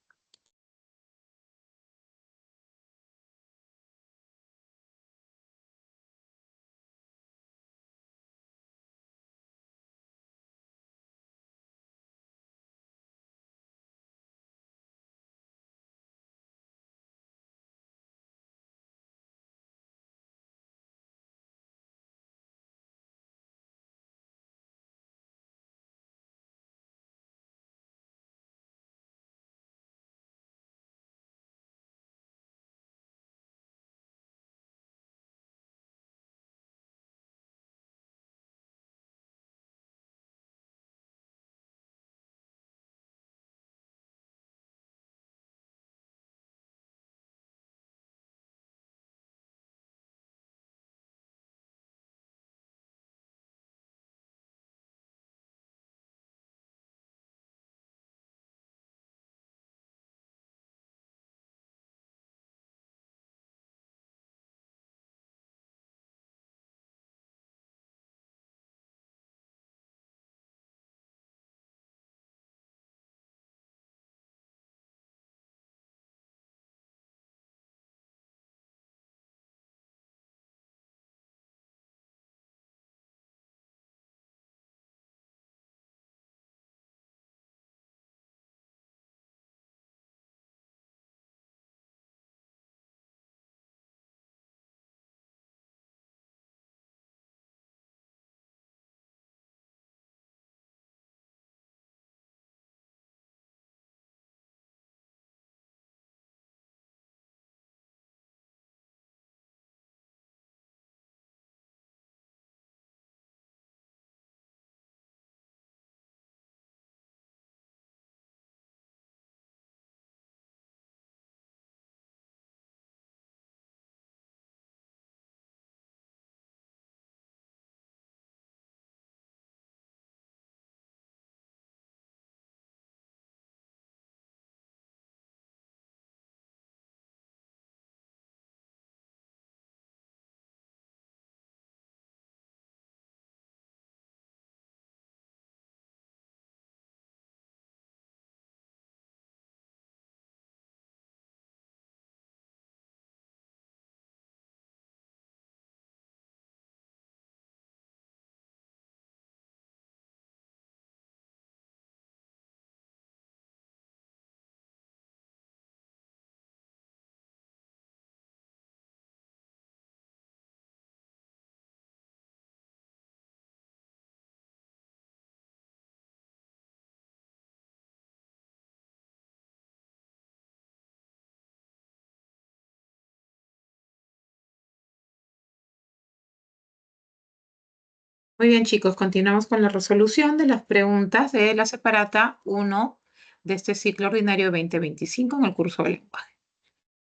[SPEAKER 1] Muy bien, chicos, continuamos con la resolución de las preguntas de la separata 1 de este ciclo ordinario 2025 en el curso de lenguaje.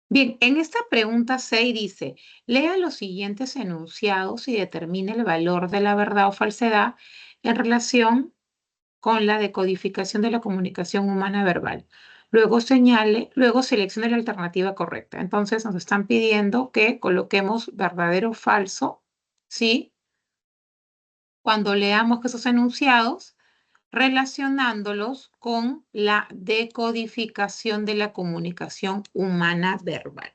[SPEAKER 1] Bien, en esta pregunta 6 dice, lea los siguientes enunciados y determine el valor de la verdad o falsedad en relación con la decodificación de la comunicación humana verbal. Luego seleccione la alternativa correcta. Entonces nos están pidiendo que coloquemos verdadero o falso, ¿sí? Cuando leamos esos enunciados, relacionándolos con la decodificación de la comunicación humana verbal.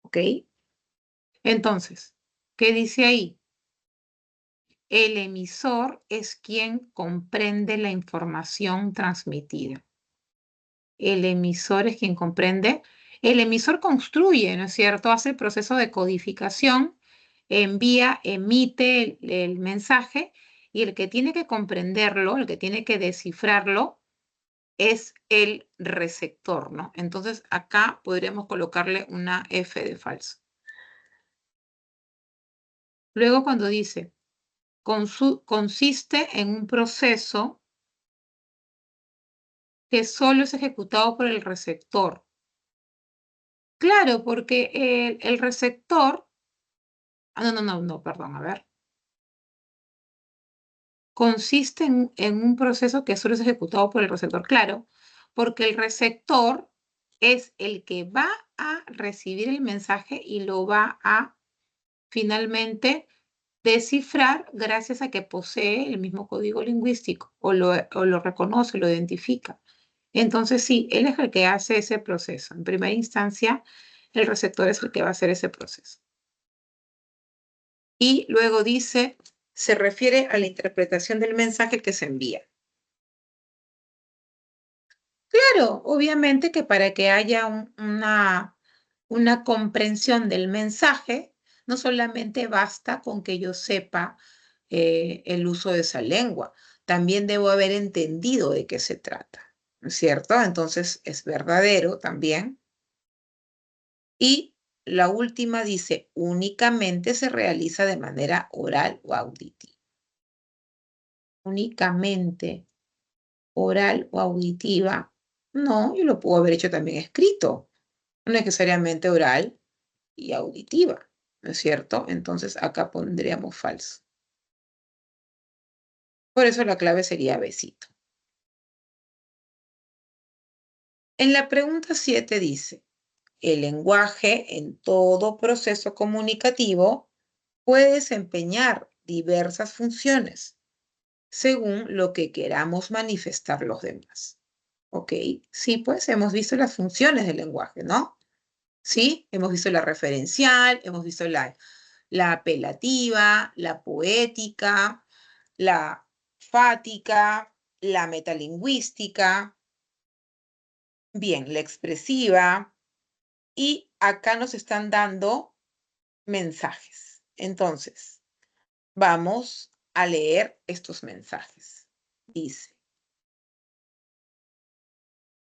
[SPEAKER 1] ¿Ok? Entonces, ¿qué dice ahí? El emisor es quien comprende la información transmitida. El emisor es quien comprende. El emisor construye, ¿no es cierto? Hace el proceso de codificación, envía, emite el mensaje y el que tiene que comprenderlo, el que tiene que descifrarlo, es el receptor, ¿no? Entonces acá podríamos colocarle una F de falso. Luego cuando dice, consiste en un proceso que solo es ejecutado por el receptor. Claro, porque el receptor, no, perdón, a ver. Consiste en un proceso que solo es ejecutado por el receptor. Claro, porque el receptor es el que va a recibir el mensaje y lo va a finalmente descifrar gracias a que posee el mismo código lingüístico o lo reconoce, lo identifica. Entonces sí, él es el que hace ese proceso. En primera instancia, el receptor es el que va a hacer ese proceso. Y luego dice, se refiere a la interpretación del mensaje que se envía. Claro, obviamente que para que haya una comprensión del mensaje, no solamente basta con que yo sepa el uso de esa lengua, también debo haber entendido de qué se trata, ¿no es cierto? Entonces es verdadero también. Y la última dice, únicamente se realiza de manera oral o auditiva. Únicamente oral o auditiva. No, yo lo puedo haber hecho también escrito, no necesariamente oral y auditiva, ¿no es cierto? Entonces acá pondríamos falso. Por eso la clave sería besito. En la pregunta 7 dice, el lenguaje en todo proceso comunicativo puede desempeñar diversas funciones según lo que queramos manifestar los demás. ¿Ok? Sí, pues hemos visto las funciones del lenguaje, ¿no? Sí, hemos visto la referencial, hemos visto la apelativa, la poética, la fática, la metalingüística, bien, la expresiva, y acá nos están dando mensajes. Entonces, vamos a leer estos mensajes. Dice,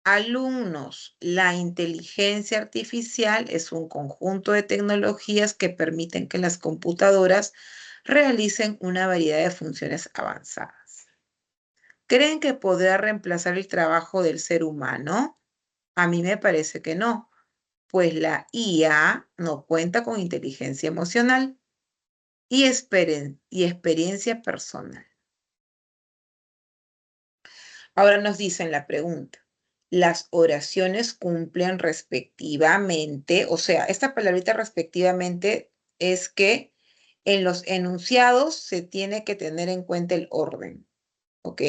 [SPEAKER 1] alumnos, la inteligencia artificial es un conjunto de tecnologías que permiten que las computadoras realicen una variedad de funciones avanzadas. ¿Creen que podrá reemplazar el trabajo del ser humano? A mí me parece que no, pues la IA no cuenta con inteligencia emocional y experiencia personal. Ahora nos dicen la pregunta. Las oraciones cumplen respectivamente, o sea, esta palabrita respectivamente es que en los enunciados se tiene que tener en cuenta el orden, ¿ok?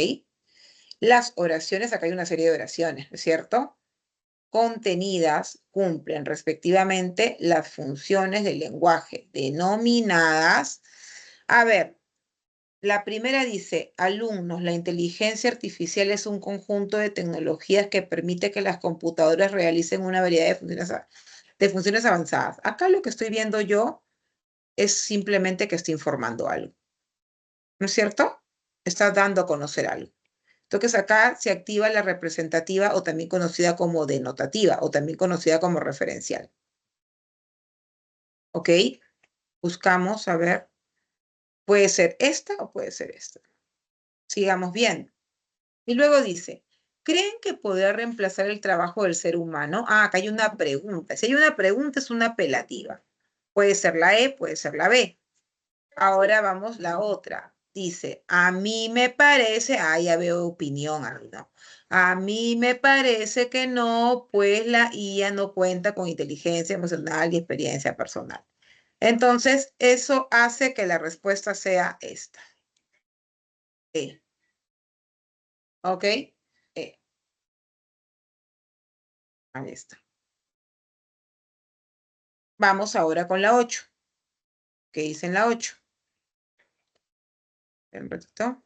[SPEAKER 1] Las oraciones, acá hay una serie de oraciones, ¿no es cierto? Contenidas cumplen respectivamente las funciones del lenguaje denominadas. A ver, la primera dice, alumnos, la inteligencia artificial es un conjunto de tecnologías que permite que las computadoras realicen una variedad de funciones avanzadas. Acá lo que estoy viendo yo es simplemente que está informando algo, ¿no es cierto? Está dando a conocer algo. Entonces acá se activa la representativa o también conocida como denotativa o también conocida como referencial. ¿Ok? Buscamos, a ver. Puede ser esta o puede ser esta. Sigamos viendo. Y luego dice, ¿creen que podrá reemplazar el trabajo del ser humano? Ah, acá hay una pregunta. Si hay una pregunta, es una apelativa. Puede ser la E, puede ser la B. Ahora vamos la otra. Dice, a mí me parece, ya veo opinión, ¿no? A mí me parece que no, pues la IA no cuenta con inteligencia emocional y experiencia personal. Entonces, eso hace que la respuesta sea esta. E. ¿Ok? E. Ahí está. Vamos ahora con la 8. ¿Qué dice en la 8? Un ratito.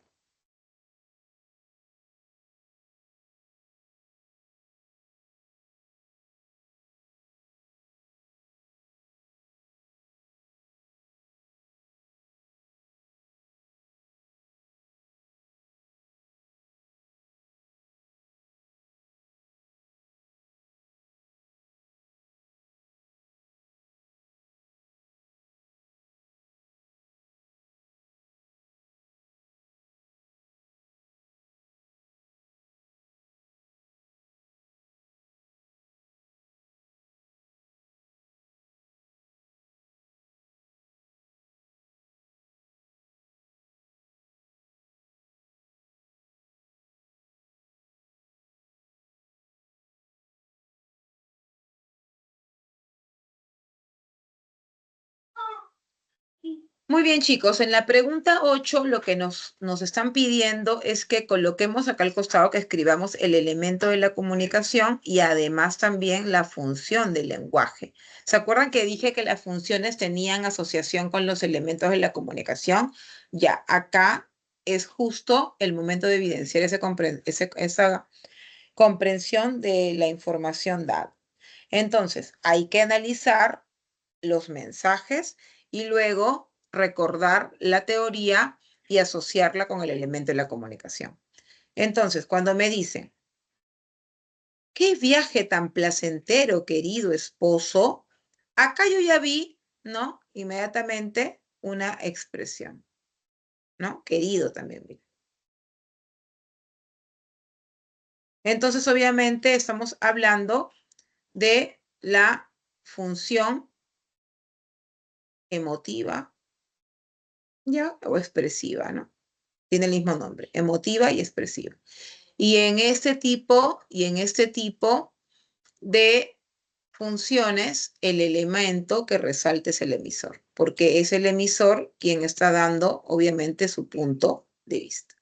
[SPEAKER 1] Muy bien, chicos. En la pregunta 8, lo que nos están pidiendo es que coloquemos acá al costado, que escribamos el elemento de la comunicación y además también la función del lenguaje. ¿Se acuerdan que dije que las funciones tenían asociación con los elementos de la comunicación? Ya, acá es justo el momento de evidenciar esa comprensión de la información dada. Entonces, hay que analizar los mensajes y luego recordar la teoría y asociarla con el elemento de la comunicación. Entonces, cuando me dicen, ¿qué viaje tan placentero, querido esposo? Acá yo ya vi, ¿no? Inmediatamente una expresión, ¿no? Querido también vi. Entonces, obviamente, estamos hablando de la función emotiva, ¿ya? O expresiva, ¿no? Tiene el mismo nombre, emotiva y expresiva. Y en este tipo de funciones, el elemento que resalta es el emisor, porque es el emisor quien está dando, obviamente, su punto de vista.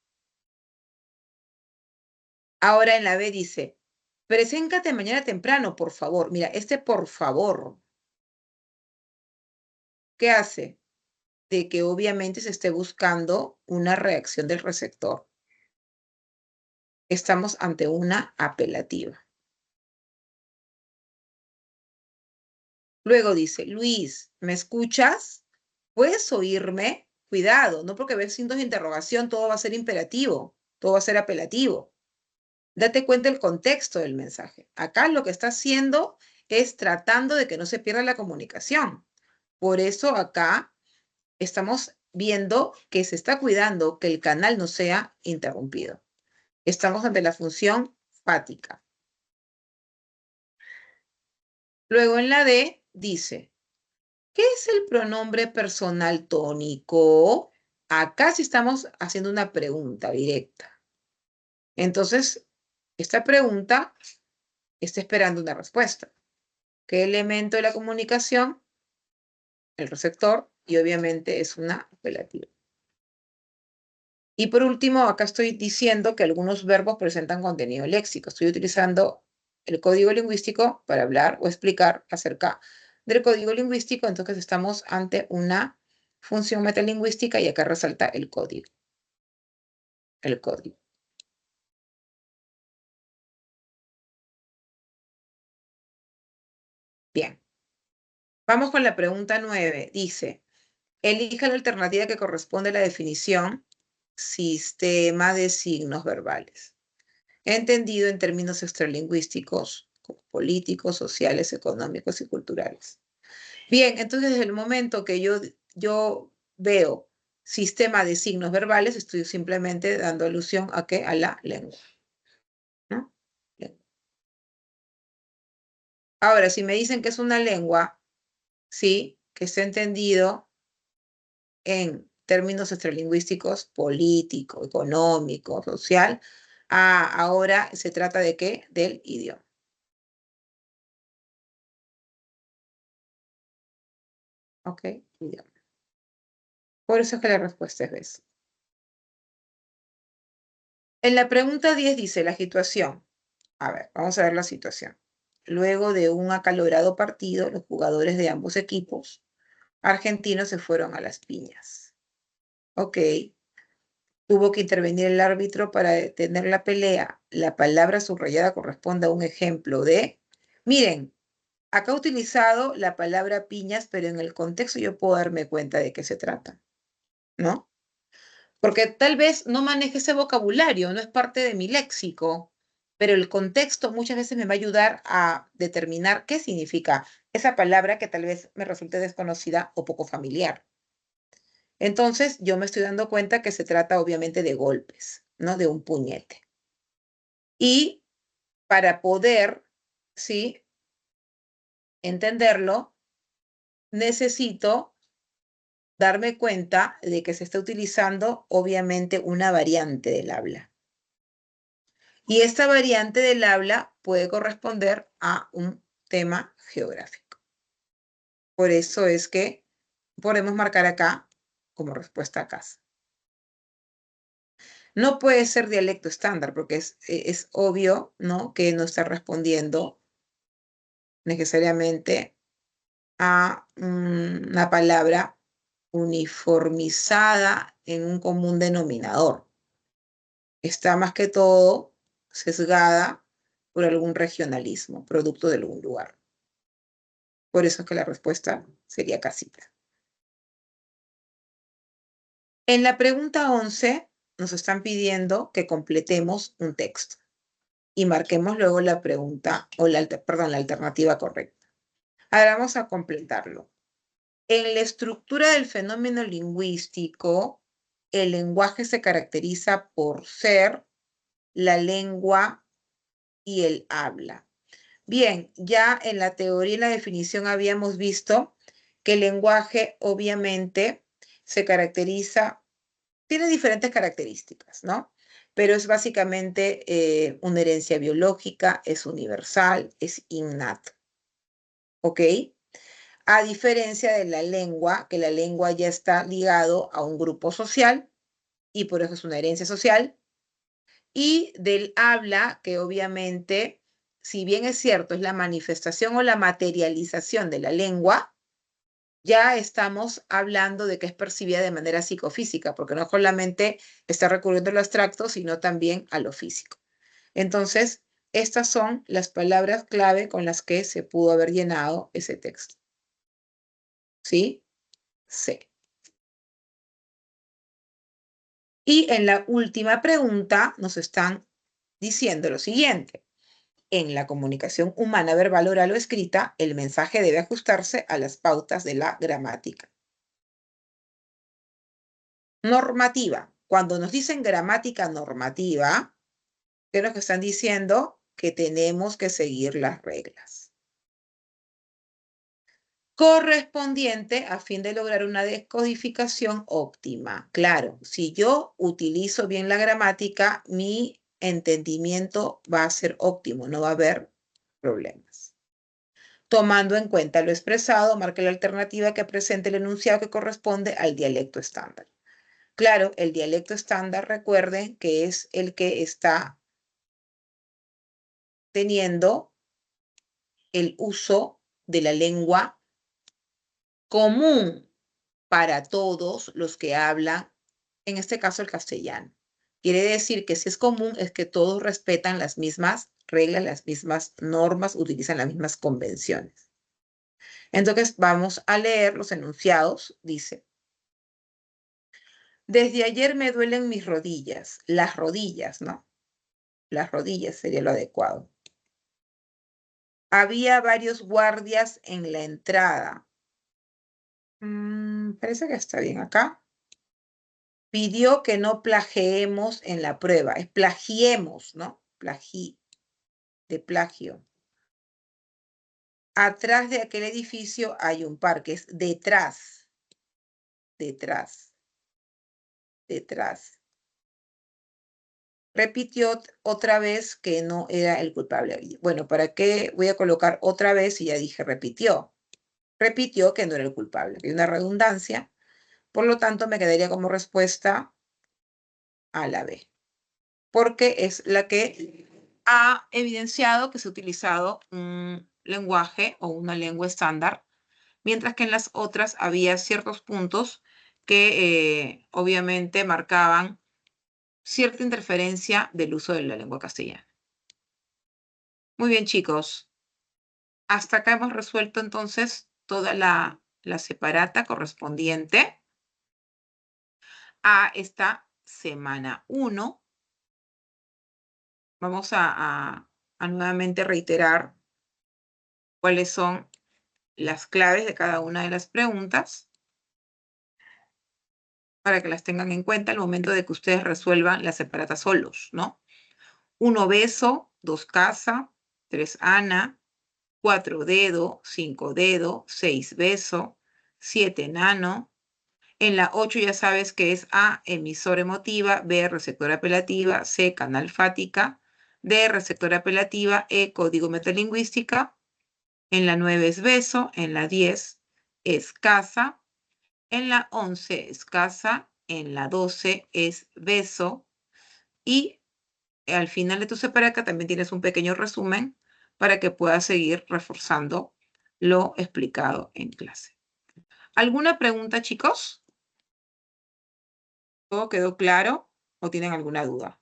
[SPEAKER 1] Ahora en la B dice, preséntate mañana temprano, por favor. Mira, por favor, ¿qué hace? De que obviamente se esté buscando una reacción del receptor. Estamos ante una apelativa. Luego dice, Luis, ¿me escuchas? ¿Puedes oírme? Cuidado, no porque ves signos de interrogación todo va a ser imperativo, todo va a ser apelativo. Date cuenta del contexto del mensaje. Acá lo que está haciendo es tratando de que no se pierda la comunicación. Por eso acá estamos viendo que se está cuidando que el canal no sea interrumpido. Estamos ante la función fática. Luego en la D dice, ¿qué es el pronombre personal tónico? Acá sí estamos haciendo una pregunta directa. Entonces, esta pregunta está esperando una respuesta. ¿Qué elemento de la comunicación? El receptor, y obviamente es una apelativa. Y por último, acá estoy diciendo que algunos verbos presentan contenido léxico. Estoy utilizando el código lingüístico para hablar o explicar acerca del código lingüístico. Entonces estamos ante una función metalingüística y acá resalta el código. El código. Bien. Vamos con la pregunta 9. Dice, elija la alternativa que corresponde a la definición sistema de signos verbales, entendido en términos extralingüísticos, como políticos, sociales, económicos y culturales. Bien, entonces desde el momento que yo veo sistema de signos verbales, estoy simplemente dando alusión a ¿qué? A la lengua, ¿no? Ahora, si me dicen que es una lengua, sí, que está entendido en términos extralingüísticos, político, económico, social, ahora se trata de ¿qué? Del idioma. ¿Ok? Idioma. Por eso es que la respuesta es esa. En la pregunta 10 dice la situación. A ver, vamos a ver la situación. Luego de un acalorado partido, los jugadores de ambos equipos argentinos se fueron a las piñas. Ok. Tuvo que intervenir el árbitro para detener la pelea. La palabra subrayada corresponde a un ejemplo de... Miren, acá he utilizado la palabra piñas, pero en el contexto yo puedo darme cuenta de qué se trata, ¿no? Porque tal vez no maneje ese vocabulario, no es parte de mi léxico, pero el contexto muchas veces me va a ayudar a determinar qué significa esa palabra que tal vez me resulte desconocida o poco familiar. Entonces, yo me estoy dando cuenta que se trata obviamente de golpes, ¿no? De un puñete. Y para poder, ¿sí? Entenderlo, necesito darme cuenta de que se está utilizando obviamente una variante del habla. Y esta variante del habla puede corresponder a un tema geográfico. Por eso es que podemos marcar acá como respuesta a casa. No puede ser dialecto estándar porque es obvio, ¿no? Que no está respondiendo necesariamente a una palabra uniformizada en un común denominador. Está más que todo sesgada por algún regionalismo, producto de algún lugar. Por eso es que la respuesta sería casita. En la pregunta 11 nos están pidiendo que completemos un texto y marquemos luego la pregunta, o la alternativa correcta. Ahora vamos a completarlo. En la estructura del fenómeno lingüístico, el lenguaje se caracteriza por ser la lengua y el habla. Bien, ya en la teoría y la definición habíamos visto que el lenguaje obviamente se caracteriza, tiene diferentes características, ¿no? Pero es básicamente una herencia biológica, es universal, es innato, ¿ok? A diferencia de la lengua, que la lengua ya está ligado a un grupo social y por eso es una herencia social, y del habla, que obviamente, si bien es cierto, es la manifestación o la materialización de la lengua, ya estamos hablando de que es percibida de manera psicofísica, porque no solamente está recurriendo a lo abstracto, sino también a lo físico. Entonces, estas son las palabras clave con las que se pudo haber llenado ese texto. ¿Sí? Sí. Y en la última pregunta nos están diciendo lo siguiente. En la comunicación humana verbal, oral o escrita, el mensaje debe ajustarse a las pautas de la gramática. Normativa. Cuando nos dicen gramática normativa, ¿qué es lo que están diciendo? Que tenemos que seguir las reglas. Correspondiente a fin de lograr una decodificación óptima. Claro, si yo utilizo bien la gramática, mi entendimiento va a ser óptimo, no va a haber problemas. Tomando en cuenta lo expresado, marque la alternativa que presente el enunciado que corresponde al dialecto estándar. Claro, el dialecto estándar, recuerden que es el que está teniendo el uso de la lengua común para todos los que hablan, en este caso el castellano. Quiere decir que si es común es que todos respetan las mismas reglas, las mismas normas, utilizan las mismas convenciones. Entonces vamos a leer los enunciados. Dice, desde ayer me duelen mis rodillas, las rodillas, ¿no? Las rodillas sería lo adecuado. Había varios guardias en la entrada. Parece que está bien acá. Pidió que no plagiemos en la prueba. Es plagiemos, ¿no? De plagio. Atrás de aquel edificio hay un parque. Es detrás. Detrás. Detrás. Repitió otra vez que no era el culpable. Bueno, ¿para qué voy a colocar otra vez? Y ya dije repitió. Repitió que no era el culpable. Hay una redundancia. Por lo tanto, me quedaría como respuesta a la B. Porque es la que ha evidenciado que se ha utilizado un lenguaje o una lengua estándar, mientras que en las otras había ciertos puntos que obviamente marcaban cierta interferencia del uso de la lengua castellana. Muy bien, chicos. Hasta acá hemos resuelto entonces toda la separata correspondiente a esta semana 1. Vamos a nuevamente reiterar cuáles son las claves de cada una de las preguntas para que las tengan en cuenta al momento de que ustedes resuelvan la separata solos, ¿no? 1 beso, 2 casa, 3 Ana, 4 dedo, 5 dedo, 6 beso, 7 nano. En la 8 ya sabes que es A, emisora emotiva, B, receptora apelativa, C, canalfática, D, receptora apelativa, E, código metalingüística. En la 9 es beso, en la 10 es casa, en la 11 es casa, en la 12 es beso y al final de tu separata también tienes un pequeño resumen para que puedas seguir reforzando lo explicado en clase. ¿Alguna pregunta, chicos? ¿Todo quedó claro o tienen alguna duda?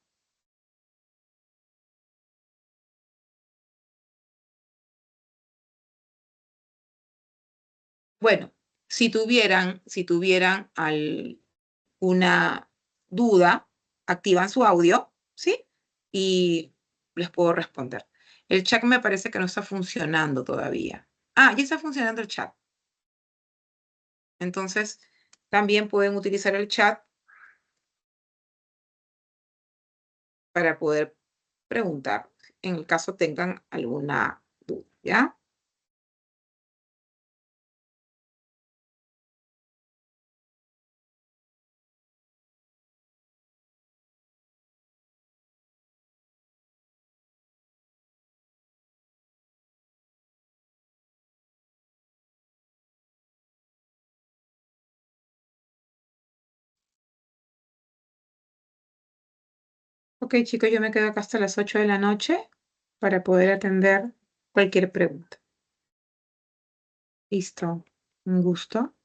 [SPEAKER 1] Bueno, si tuvieran alguna duda, activan su audio, ¿sí? Y les puedo responder. El chat me parece que no está funcionando todavía. Ah, ya está funcionando el chat. Entonces, también pueden utilizar el chat para poder preguntar en el caso tengan alguna duda, ¿ya? Ok, chicos, yo me quedo acá hasta las 8 de la noche para poder atender cualquier pregunta. Listo. Un gusto.